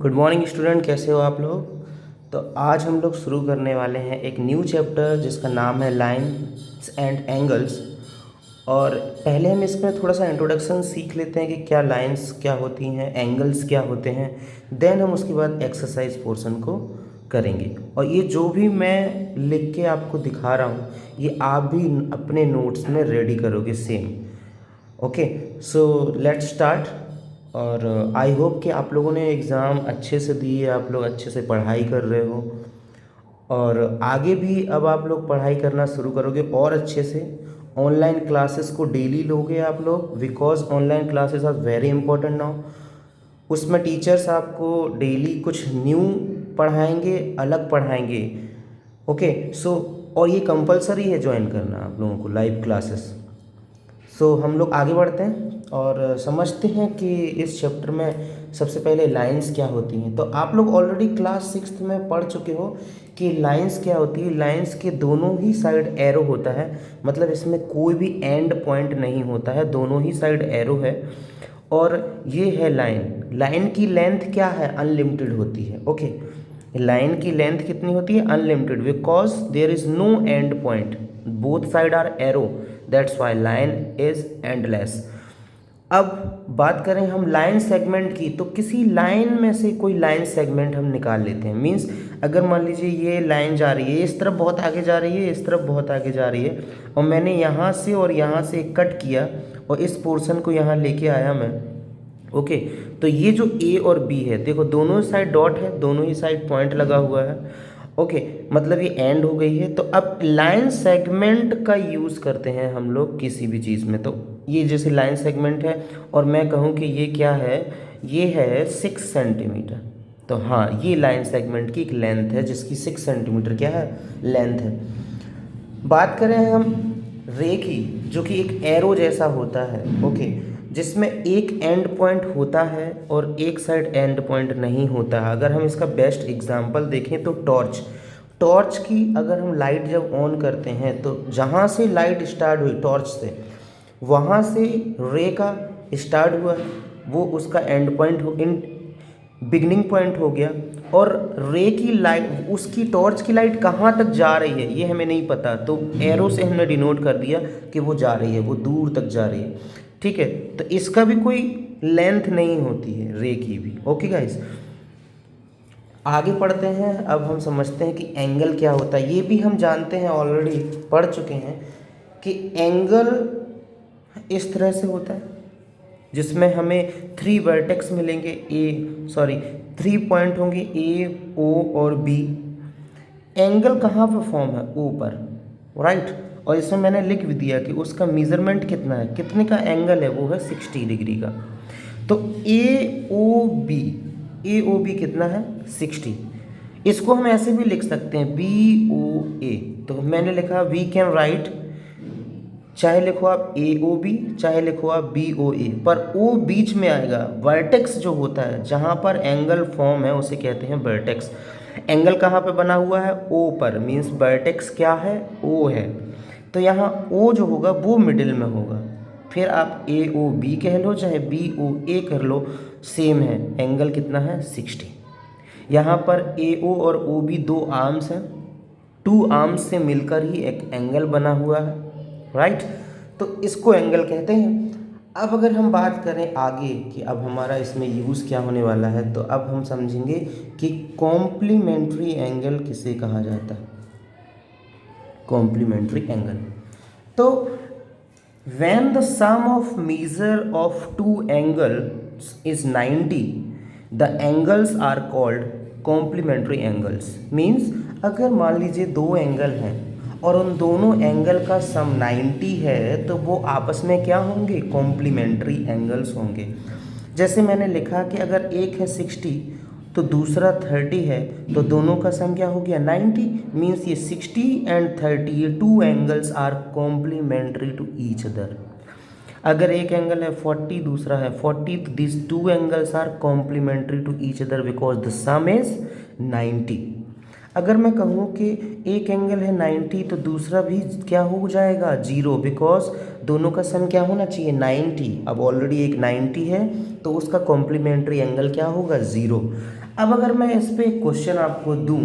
Good morning student, कैसे हो आप लोग। तो आज हम लोग शुरू करने वाले हैं एक न्यू चैप्टर जिसका नाम है लाइन्स एंड एंगल्स। और पहले हम इसमें थोड़ा सा इंट्रोडक्शन सीख लेते हैं कि क्या लाइन्स क्या होती हैं, एंगल्स क्या होते हैं। देन हम उसके बाद एक्सरसाइज पोर्शन को करेंगे। और ये जो भी मैं लिख के आपको दिखा रहा हूँ ये आप भी अपने नोट्स में रेडी करोगे same. Okay, so let's start. और आई होप कि आप लोगों ने एग्ज़ाम अच्छे से दिए, आप लोग अच्छे से पढ़ाई कर रहे हो और आगे भी अब आप लोग पढ़ाई करना शुरू करोगे और अच्छे से। ऑनलाइन क्लासेस को डेली लोगे आप लोग, because online classes are very important now. उसमें टीचर्स आपको डेली कुछ न्यू पढ़ाएंगे, अलग पढ़ाएंगे। ओके सो, और ये कंपलसरी है ज्वाइन करना आप लोगों को लाइव क्लासेस। सो हम लोग आगे बढ़ते हैं और समझते हैं कि इस चैप्टर में सबसे पहले लाइंस क्या होती हैं। तो आप लोग ऑलरेडी क्लास 6th में पढ़ चुके हो कि लाइंस क्या होती है। लाइंस के दोनों ही साइड एरो होता है, मतलब इसमें कोई भी एंड पॉइंट नहीं होता है, दोनों ही साइड एरो है। और ये है लाइन। लाइन की लेंथ क्या है, अनलिमिटेड होती है। ओके, लाइन की लेंथ कितनी होती है, unlimited, because there is no end point, both side are arrow, that's why line is endless. अब बात करें हम लाइन सेगमेंट की, तो किसी लाइन में से कोई लाइन सेगमेंट हम निकाल लेते हैं। मींस अगर मान लीजिए ये लाइन जा रही है, इस तरफ बहुत आगे जा रही है, इस तरफ बहुत आगे जा रही है, और मैंने यहाँ से और यहाँ से कट किया और इस पोर्शन को यहाँ लेके आया मैं। ओके, तो ये जो ए और बी है, देखो दोनों साइड डॉट है, दोनों ही साइड पॉइंट लगा हुआ है। ओके, मतलब ये एंड हो गई है। तो अब लाइन सेगमेंट का यूज़ करते हैं हम लोग किसी भी चीज़ में। तो ये जैसे लाइन सेगमेंट है और मैं कहूँ कि ये क्या है, ये है 6 सेंटीमीटर। तो हाँ, ये लाइन सेगमेंट की एक लेंथ है जिसकी 6 सेंटीमीटर क्या है, लेंथ है। बात करें हम रे की, जो कि एक एरो जैसा होता है। ओके, जिसमें एक एंड पॉइंट होता है और एक साइड एंड पॉइंट नहीं होता है। अगर हम इसका बेस्ट एग्जांपल देखें तो टॉर्च। टॉर्च की अगर हम लाइट जब ऑन करते हैं तो जहाँ से लाइट स्टार्ट हुई टॉर्च से, वहाँ से रे का स्टार्ट हुआ, वो उसका एंड पॉइंट हो, इन बिगनिंग पॉइंट हो गया। और रे की लाइट, उसकी टॉर्च की लाइट कहाँ तक जा रही है ये हमें नहीं पता, तो एरो से हमने डिनोट कर दिया कि वो जा रही है, वो दूर तक जा रही है। ठीक है, तो इसका भी कोई लेंथ नहीं होती है रे की भी। ओके गाइस, आगे पढ़ते हैं। अब हम समझते हैं कि एंगल क्या होता है। ये भी हम जानते हैं, ऑलरेडी पढ़ चुके हैं कि एंगल इस तरह से होता है जिसमें हमें 3 वर्टेक्स मिलेंगे, ए सॉरी 3 पॉइंट होंगे, ए ओ और बी। एंगल कहाँ पर फॉर्म है, ओ पर, राइट। और इसमें मैंने लिख भी दिया कि उसका मेजरमेंट कितना है, कितने का एंगल है, वो है 60 डिग्री का। तो ए ओ बी कितना है, 60। इसको हम ऐसे भी लिख सकते हैं, बी ओ ए। तो मैंने लिखा वी कैन राइट, चाहे लिखो आप ए ओ बी, चाहे लिखो आप बी ओ ए, पर ओ बीच में आएगा। वर्टेक्स जो होता है, जहाँ पर एंगल फॉर्म है उसे कहते हैं वर्टेक्स। एंगल कहाँ पे बना हुआ है, ओ पर, मीन्स वर्टेक्स क्या है, ओ है। तो यहाँ ओ जो होगा वो मिडिल में होगा। फिर आप ए ओ बी कह लो चाहे बी ओ ए कर लो, सेम है। एंगल कितना है, 60। यहाँ पर ए ओ और ओ बी दो आर्म्स हैं, 2 आर्म्स से मिलकर ही एक एंगल बना हुआ है, राइट। तो इसको एंगल कहते हैं। अब अगर हम बात करें आगे कि अब हमारा इसमें यूज़ क्या होने वाला है, तो अब हम समझेंगे कि कॉम्प्लीमेंट्री एंगल किसे कहा जाता है। कॉम्प्लीमेंट्री एंगल, तो when the sum of measure of two angles is 90, the angles are called complementary angles। means अगर मान लीजिए दो एंगल हैं और उन दोनों एंगल का सम 90 है तो वो आपस में क्या होंगे, कॉम्प्लीमेंट्री एंगल्स होंगे। जैसे मैंने लिखा कि अगर एक है 60 तो दूसरा 30 है, तो दोनों का सम क्या हो गया, 90। मीन्स ये 60 एंड 30, ये 2 angles are complementary to each other. अगर एक एंगल है 40, दूसरा है 40, तो this 2 angles are complementary to each other because the sum is 90। अगर मैं कहूँ कि एक एंगल है 90 तो दूसरा भी क्या हो जाएगा 0, बिकॉज दोनों का सम क्या होना चाहिए 90। अब ऑलरेडी एक 90 है तो उसका कॉम्प्लीमेंट्री एंगल क्या होगा 0। अब अगर मैं इस पर एक क्वेश्चन आपको दूँ,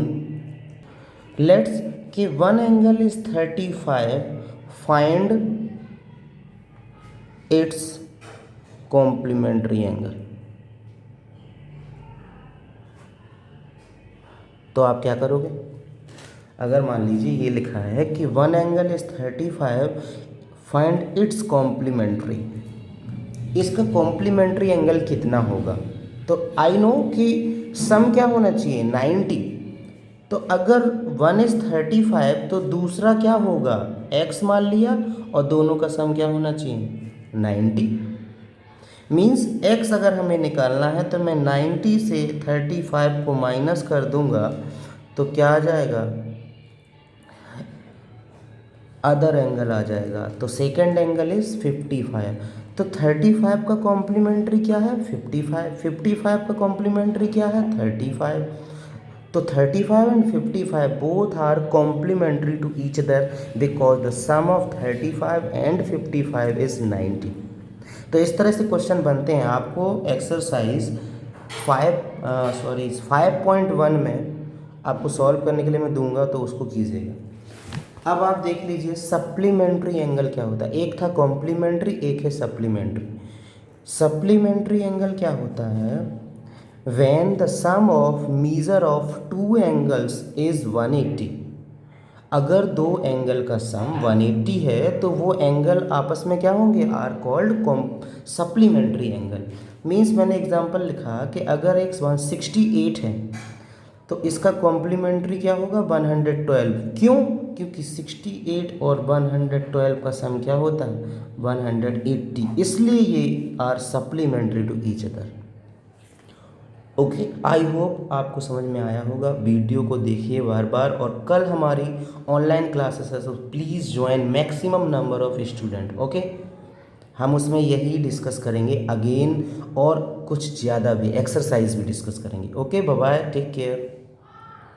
लेट्स कि one angle is 35, find its complementary angle, तो आप क्या करोगे? अगर मान लीजिए ये लिखा है कि one angle is 35, find its complementary, इसका कॉम्प्लीमेंट्री एंगल कितना होगा? तो आई नो कि सम क्या होना चाहिए 90, तो अगर वन इज 35 तो दूसरा क्या होगा x मान लिया और दोनों का सम क्या होना चाहिए 90। मीन्स x अगर हमें निकालना है तो मैं 90 से 35 को माइनस कर दूंगा तो क्या आ जाएगा, अदर एंगल आ जाएगा। तो सेकेंड एंगल इज 55, तो 35 का कॉम्प्लीमेंट्री क्या है 55, 55 का कॉम्प्लीमेंट्री क्या है 35। तो 35 and 55 both are complementary to each other because the sum of 35 and 55 is 90। तो इस तरह से क्वेश्चन बनते हैं। आपको एक्सरसाइज 5.1 में आपको सॉल्व करने के लिए मैं दूंगा तो उसको कीजिएगा। अब आप देख लीजिए सप्लीमेंट्री एंगल क्या होता है। एक था कॉम्प्लीमेंट्री, एक है सप्लीमेंट्री। सप्लीमेंट्री एंगल क्या होता है, when the sum of measure of two angles is 180। अगर दो एंगल का सम 180 है तो वो एंगल आपस में क्या होंगे, are called supplementary angle. Means मैंने एग्जांपल लिखा कि अगर एक 168 है तो इसका कॉम्प्लीमेंट्री क्या होगा 112। क्यों? क्योंकि 68 और 112 का सम क्या होता है 180, इसलिए ये are supplementary to each other. Okay, I hope आपको समझ में आया होगा। वीडियो को देखिए बार बार, और कल हमारी ऑनलाइन क्लासेस है, so please join maximum number of student. Okay, हम उसमें यही डिस्कस करेंगे अगेन, और कुछ ज़्यादा भी एक्सरसाइज भी डिस्कस करेंगे। Okay, bye bye, take care.